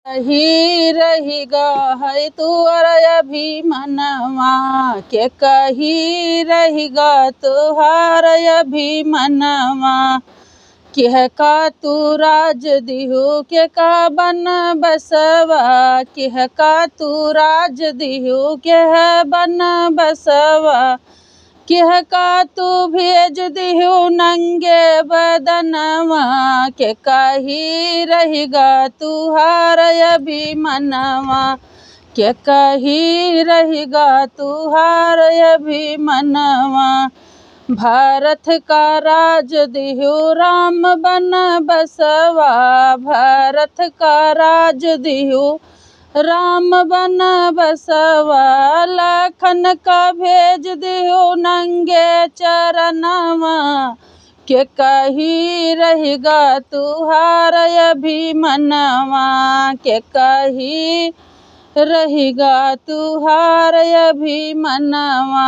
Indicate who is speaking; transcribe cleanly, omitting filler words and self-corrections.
Speaker 1: कही रहिगा है तुअर अभिमनवा के कही रहिगा तुहार अभिमनवा किह का तू राज दिहु के का बन बसवा किह का तू राज दिहु के बन बसवा किह का तू भेज दिहु नंगे बदनवा के कही रहिगा तुहार अभिमनवा के कही रहिगा तुहार अभिमनवा भारत का राज दिहु राम बन बसवा भारत का राज दिहु राम बन बसवा लखन का भेज दिहु नंगे चरणवा के कही रहिगा तुहार अभिमनवा के कही रहिगा तुहार अभिमनवा।